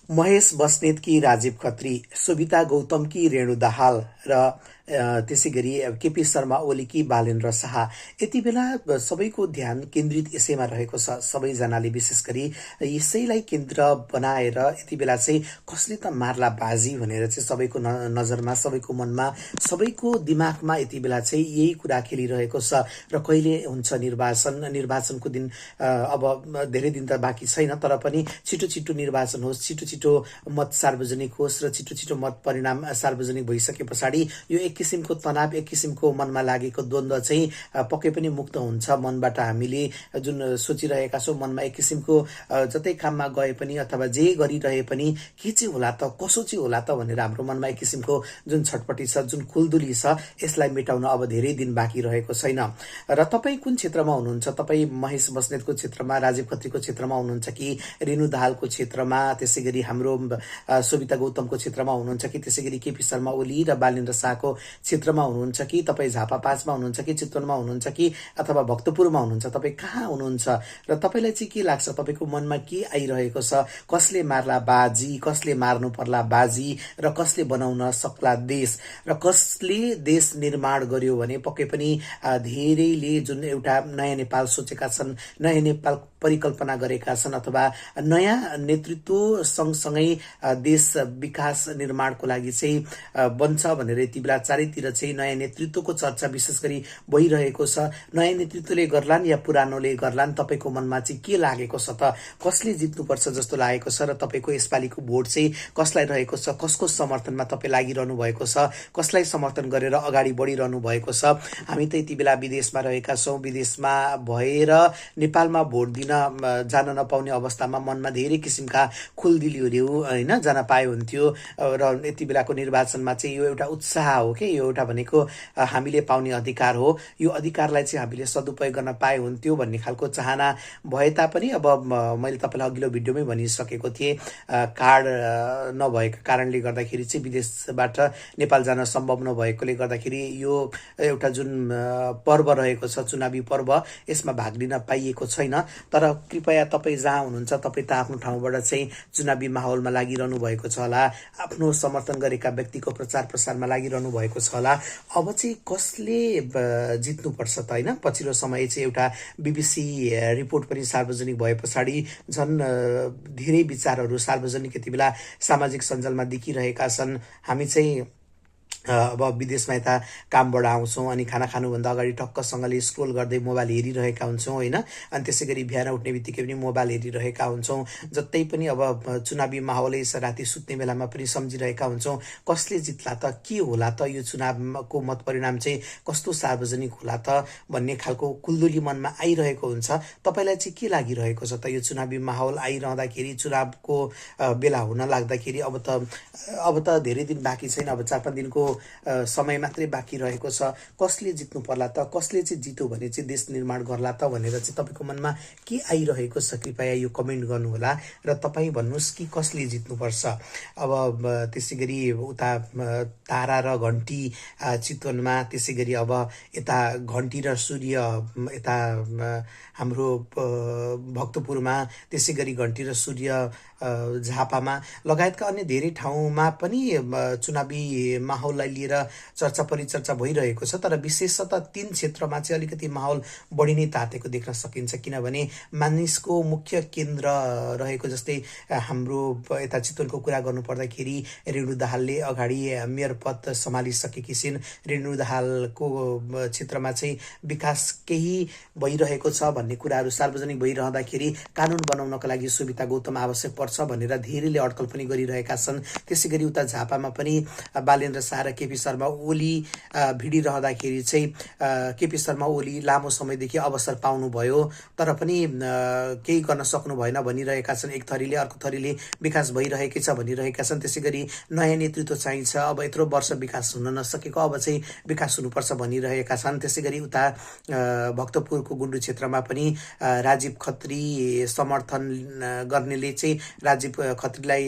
महेश बस्नेतकी राजीव खत्री, सुविता गौतमकी रेणु दाहाल र त्यसै गरी केपी शर्मा ओलीकी बालेन्द्र शाह। यति बेला सबैको ध्यान केन्द्रित यसैमा रहेको छ। सबैजनाले विशेष गरी यसैलाई केन्द्र बनाएर यति बेला चाहिँ कसले त मार्ला बाजी भनेर चाहिँ सबैको नजरमा, सबैको मनमा, सबैको दिमागमा यति बेला चाहिँ यही कुरा खेलिरहेको छ। र कहिले हुन्छ निर्वाचनको दिन अब धेरै दिन त बाँकी छैन, तर पनि छिटो छिटो निर्वाचन होस्, छिटो छिटो मत सार्वजनिक होस् र छिटो छिटो मत परिणाम सार्वजनिक भइसके पछाडि यो एक किसिमको तनाव, एक किसिमको मनमा लागेको द्वन्द्व चाहिँ पक्कै पनि मुक्त हुन्छ। मनबाट हामीले जुन सोचिरहेका छौँ, मनमा एक किसिमको जतै काममा गए पनि अथवा जे गरिरहे पनि के चाहिँ होला त, कसो चाहिँ होला त भनेर हाम्रो मनमा एक किसिमको जुन छटपटी छ, जुन खुलदुली छ, यसलाई मेटाउन अब धेरै दिन बाँकी रहेको छैन। र तपाईँ कुन क्षेत्रमा हुनुहुन्छ? तपाईँ महेश बस्नेतको क्षेत्रमा, राजीव खत्रीको क्षेत्रमा हुनुहुन्छ कि रेणु दाहालको क्षेत्रमा, त्यसै गरी हाम्रो सुविता गौतमको क्षेत्रमा हुनुहुन्छ कि त्यसै गरी केपी शर्मा ओली र बालेन्द्र शाहको क्षेत्रमा हुनुहुन्छ कि तपाईँ झापा 5मा हुनुहुन्छ कि चितवनमा हुनुहुन्छ कि अथवा भक्तपुरमा हुनुहुन्छ? तपाईँ कहाँ हुनुहुन्छ र तपाईँलाई चाहिँ के लाग्छ? तपाईँको मनमा के आइरहेको छ? कसले मार्ला बाजी, कसले मार्नु पर्ला बाजी र कसले बनाउन सक्ला देश, र कसले देश निर्माण गर्यो भने पक्कै पनि धेरैले जुन एउटा नयाँ नेपाल सोचेका छन्, नयाँ नेपाल परिकल्पना गरेका छन् अथवा नयाँ नेतृत्व सँगसँगै देश विकास निर्माणको लागि चाहिँ बन्छ भनेर यति बेला चारैतिर चाहिँ नयाँ नेतृत्वको चर्चा विशेष गरी भइरहेको छ। नयाँ नेतृत्वले गर्लान् या पुरानोले गर्लान्, तपाईँको मनमा चाहिँ के लागेको छ त? कसले जित्नुपर्छ जस्तो लागेको छ र तपाईँको यसपालिको भोट चाहिँ कसलाई रहेको छ? कसको समर्थनमा तपाईँ लागिरहनु भएको छ? कसलाई समर्थन गरेर अगाडि बढिरहनु भएको छ? हामी त यति बेला विदेशमा रहेका छौँ। विदेशमा भएर नेपालमा भोट दिन जान नपाउने अवस्थामा मनमा धेरै किसिमका खुलदिलीहरू होइन जान पाए हुन्थ्यो। र यति बेलाको निर्वाचनमा चाहिँ यो एउटा उत्साह हो कि यो एउटा भनेको हामीले पाउने अधिकार हो, यो अधिकारलाई चाहिँ हामीले सदुपयोग गर्न पाए हुन्थ्यो भन्ने खालको चाहना भए तापनि अब मैले तपाईँलाई अघिल्लो भिडियोमै भनिसकेको थिएँ, कार्ड नभएको कारणले गर्दाखेरि चाहिँ विदेशबाट नेपाल जान सम्भव नभएकोले गर्दाखेरि यो एउटा जुन पर्व रहेको छ, चुनावी पर्व, यसमा भाग लिन पाइएको छैन। तर कृपया तपाईँ जहाँ हुनुहुन्छ तपाईँ त आफ्नो ठाउँबाट चाहिँ चुनावी माहौलमा लागिरहनु भएको छ होला, आफ्नो समर्थन गरेका व्यक्तिको प्रचार प्रसारमा लागिरहनु भएको छ होला। अब चाहिँ कसले जित्नुपर्छ त होइन? पछिल्लो समय चाहिँ एउटा BBC रिपोर्ट पनि सार्वजनिक भए पछाडि झन् धेरै विचारहरू सार्वजनिक यति बेला सामाजिक सञ्जालमा देखिरहेका छन्। हामी चाहिँ अब विदेशमा यता कामबाट आउँछौँ अनि खाना खानुभन्दा अगाडि टक्कसँगले स्क्रोल गर्दै मोबाइल हेरिरहेका हुन्छौँ होइन। अनि त्यसै गरी बिहान उठ्ने बित्तिकै पनि मोबाइल हेरिरहेका हुन्छौँ। जतै पनि अब चुनावी माहौलै राति सुत्ने बेलामा पनि सम्झिरहेका हुन्छौँ, कसले जित्ला त, के होला त, यो चुनावको मत परिणाम चाहिँ कस्तो सार्वजनिक होला त भन्ने खालको कुलदुली मनमा आइरहेको हुन्छ। तपाईँलाई चाहिँ के लागिरहेको छ त? यो चुनावी माहौल आइरहँदाखेरि, चुनावको बेला हुन लाग्दाखेरि अब त धेरै दिन बाँकी छैन, अब 4-5 दिनको समय मात्रै बाँकी रहेको छ। कसले जित्नु पर्ला त? कसले चाहिँ जित्यो भने चाहिँ देश निर्माण गर्ला त भनेर चाहिँ तपाईँको मनमा के आइरहेको छ? कृपया यो कमेन्ट गर्नुहोला र तपाईँ भन्नुहोस् कि कसले जित्नुपर्छ। अब त्यसै गरी उता तारा र घन्टी चितवनमा, त्यसै गरी अब यता घन्टी र सूर्य यता हाम्रो भक्तपुरमा, त्यसै गरी घन्टी र सूर्य झापामा लगायतका अन्य धेरै ठाउँमा पनि चुनावी माहौललाई लिएर चर्चा परिचर्चा भइरहेको छ। तर विशेषतः 3 क्षेत्रमा चाहिँ अलिकति माहौल बढी नै तातेको देख्न सकिन्छ, किनभने मानिसको मुख्य केन्द्र रहेको जस्तै हाम्रो यता चितवनको कुरा गर्नुपर्दाखेरि रेणु दाहालले अगाडि मेयर पद सम्हालिसकेकी छिन्। रेणु दाहालको क्षेत्रमा चाहिँ विकास केही भइरहेको छ भन्ने कुराहरू सार्वजनिक भइरहँदाखेरि कानुन बनाउनका लागि सुविता गौतम आवश्यक पर्छ भनेर धेरैले अड्कल पनि गरिरहेका छन्। त्यसै गरी उता झापामा पनि बालेन्द्र शाह र केपी शर्मा ओली भिडिरहँदाखेरि चाहिँ केपी शर्मा ओली लामो समयदेखि अवसर पाउनुभयो तर पनि केही गर्न सक्नु भएन भनिरहेका छन्। एक थरीले, अर्को थरीले विकास भइरहेकै छ भनिरहेका छन्। त्यसै गरी नयाँ नेतृत्व चाहिन्छ, अब यत्रो वर्ष विकास हुन नसकेको अब चाहिँ विकास हुनुपर्छ भनिरहेका छन्। त्यसै गरी उता भक्तपुरको गुन्डु क्षेत्रमा पनि राजीव खत्री समर्थन गर्नेले चाहिँ राजीव खत्रीलाई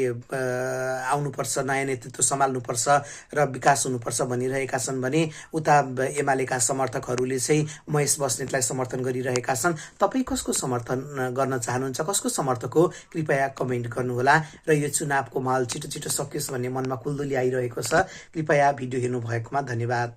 आउनुपर्छ, नयाँ नेतृत्व सम्हाल्नुपर्छ र विकास हुनुपर्छ भनिरहेका छन् भने उता एमालेका समर्थकहरूले चाहिँ महेश बस्नेतलाई समर्थन गरिरहेका छन्। तपाईँ कसको समर्थन गर्न चाहनुहुन्छ, कसको समर्थक हो, कृपया कमेन्ट गर्नुहोला। र यो चुनावको माहौल छिटो छिटो सकियोस् भन्ने मनमा कुल्दुली आइरहेको छ। कृपया भिडियो हेर्नु भएकोमा धन्यवाद।